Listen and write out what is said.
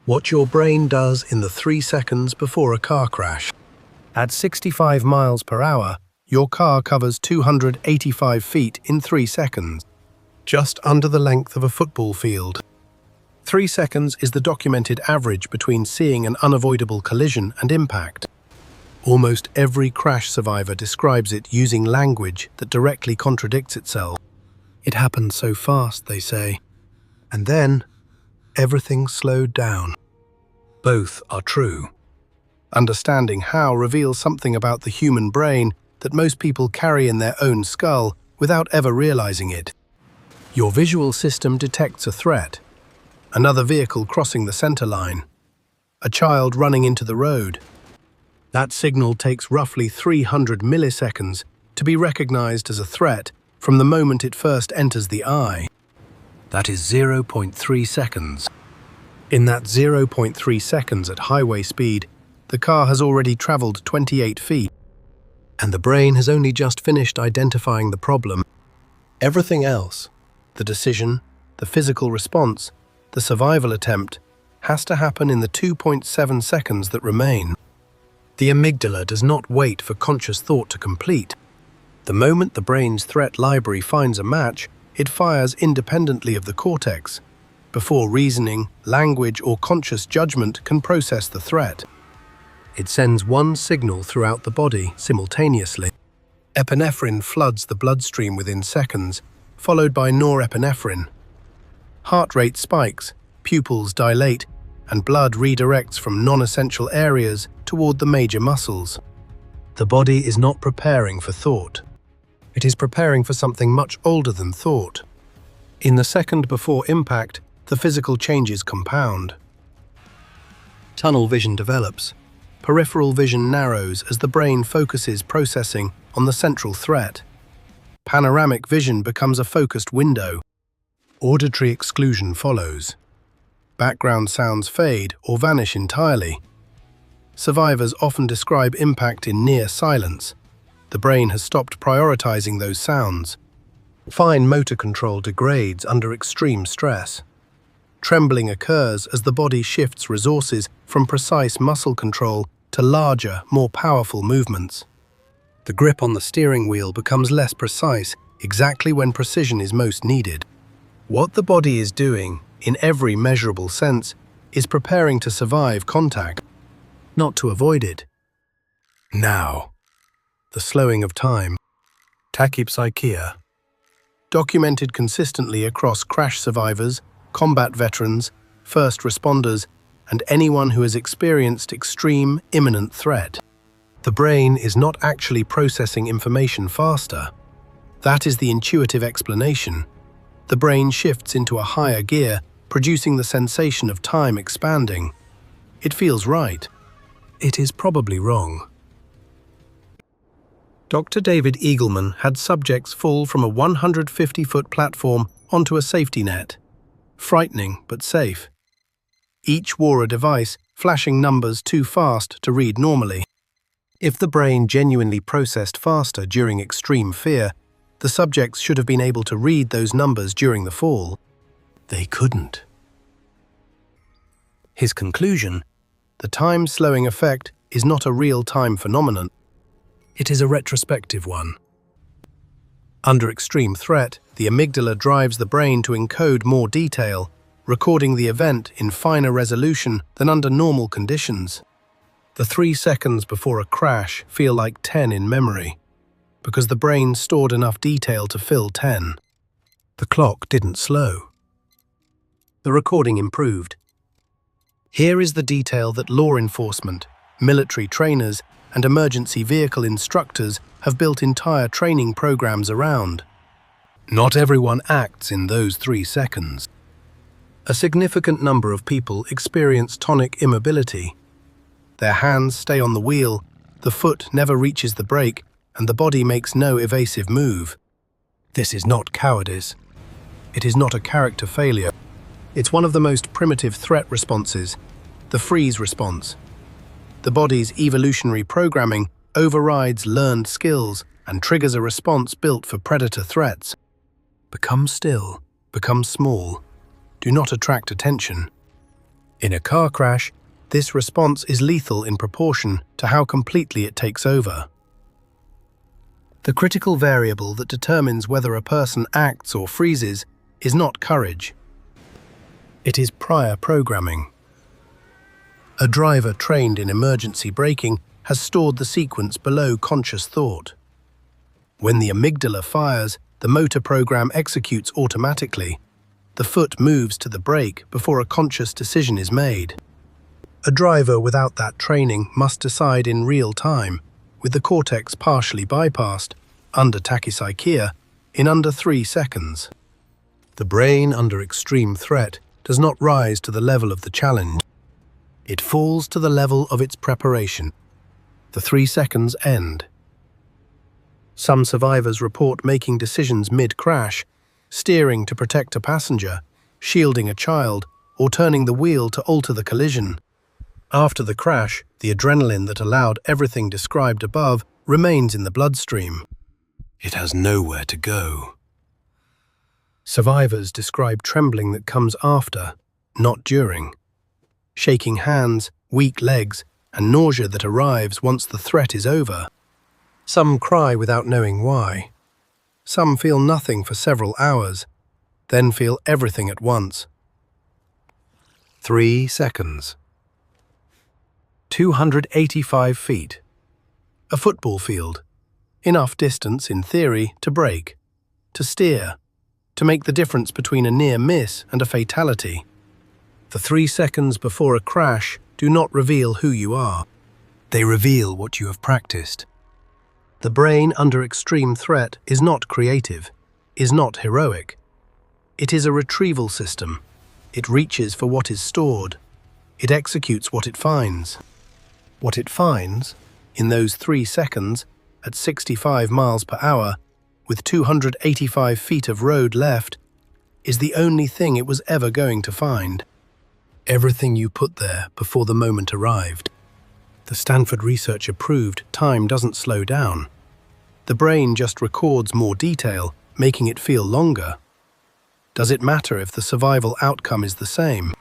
What your brain does in the 3 seconds before a car crash. At 65 miles per hour, your car covers 285 feet in 3 seconds, just under the length of a football field. 3 seconds is the documented average between seeing an unavoidable collision and impact. Almost every crash survivor describes it using language that directly contradicts itself. It happened so fast, they say. And then, everything slowed down. Both are true. Understanding how reveals something about the human brain that most people carry in their own skull without ever realizing it. Your visual system detects a threat, another vehicle crossing the center line, a child running into the road. That signal takes roughly 300 milliseconds to be recognized as a threat from the moment it first enters the eye. That is 0.3 seconds. In that 0.3 seconds at highway speed, the car has already traveled 28 feet, and the brain has only just finished identifying the problem. Everything else, the decision, the physical response, the survival attempt, has to happen in the 2.7 seconds that remain. The amygdala does not wait for conscious thought to complete. The moment the brain's threat library finds a match, it fires independently of the cortex, before reasoning, language, or conscious judgment can process the threat. It sends one signal throughout the body simultaneously. Epinephrine floods the bloodstream within seconds, followed by norepinephrine. Heart rate spikes, pupils dilate, and blood redirects from non-essential areas toward the major muscles. The body is not preparing for thought. It is preparing for something much older than thought. In the second before impact, the physical changes compound. Tunnel vision develops. Peripheral vision narrows as the brain focuses processing on the central threat. Panoramic vision becomes a focused window. Auditory exclusion follows. Background sounds fade or vanish entirely. Survivors often describe impact in near silence. The brain has stopped prioritizing those sounds. Fine motor control degrades under extreme stress. Trembling occurs as the body shifts resources from precise muscle control to larger, more powerful movements. The grip on the steering wheel becomes less precise exactly when precision is most needed. What the body is doing, in every measurable sense, is preparing to survive contact, not to avoid it. Now, the slowing of time. Tachypsychia. Documented consistently across crash survivors, combat veterans, first responders, and anyone who has experienced extreme, imminent threat. The brain is not actually processing information faster. That is the intuitive explanation. The brain shifts into a higher gear, producing the sensation of time expanding. It feels right. It is probably wrong. Dr. David Eagleman had subjects fall from a 150-foot platform onto a safety net. Frightening, but safe. Each wore a device, flashing numbers too fast to read normally. If the brain genuinely processed faster during extreme fear, the subjects should have been able to read those numbers during the fall. They couldn't. His conclusion: the time-slowing effect is not a real-time phenomenon. It is a retrospective one. Under extreme threat, the amygdala drives the brain to encode more detail, recording the event in finer resolution than under normal conditions. The 3 seconds before a crash feel like 10 in memory, because the brain stored enough detail to fill 10. The clock didn't slow. The recording improved. Here is the detail that law enforcement, military trainers, and emergency vehicle instructors have built entire training programs around. Not everyone acts in those 3 seconds. A significant number of people experience tonic immobility. Their hands stay on the wheel, the foot never reaches the brake, and the body makes no evasive move. This is not cowardice. It is not a character failure. It's one of the most primitive threat responses, the freeze response. The body's evolutionary programming overrides learned skills and triggers a response built for predator threats. Become still, become small. Do not attract attention. In a car crash, this response is lethal in proportion to how completely it takes over. The critical variable that determines whether a person acts or freezes is not courage. It is prior programming. A driver trained in emergency braking has stored the sequence below conscious thought. When the amygdala fires, the motor program executes automatically. The foot moves to the brake before a conscious decision is made. A driver without that training must decide in real time, with the cortex partially bypassed, under tachypsychia, in under 3 seconds. The brain under extreme threat does not rise to the level of the challenge. It falls to the level of its preparation. The 3 seconds end. Some survivors report making decisions mid-crash, steering to protect a passenger, shielding a child, or turning the wheel to alter the collision. After the crash, the adrenaline that allowed everything described above remains in the bloodstream. It has nowhere to go. Survivors describe trembling that comes after, not during. Shaking hands, weak legs, and nausea that arrives once the threat is over. Some cry without knowing why. Some feel nothing for several hours, then feel everything at once. 3 seconds. 285 feet. A football field. Enough distance, in theory, to brake, to steer, to make the difference between a near miss and a fatality. The 3 seconds before a crash do not reveal who you are. They reveal what you have practiced. The brain under extreme threat is not creative, is not heroic. It is a retrieval system. It reaches for what is stored. It executes what it finds. What it finds, in those 3 seconds, at 65 miles per hour, with 285 feet of road left, is the only thing it was ever going to find. Everything you put there before the moment arrived. The Stanford researcher proved time doesn't slow down. The brain just records more detail, making it feel longer. Does it matter if the survival outcome is the same?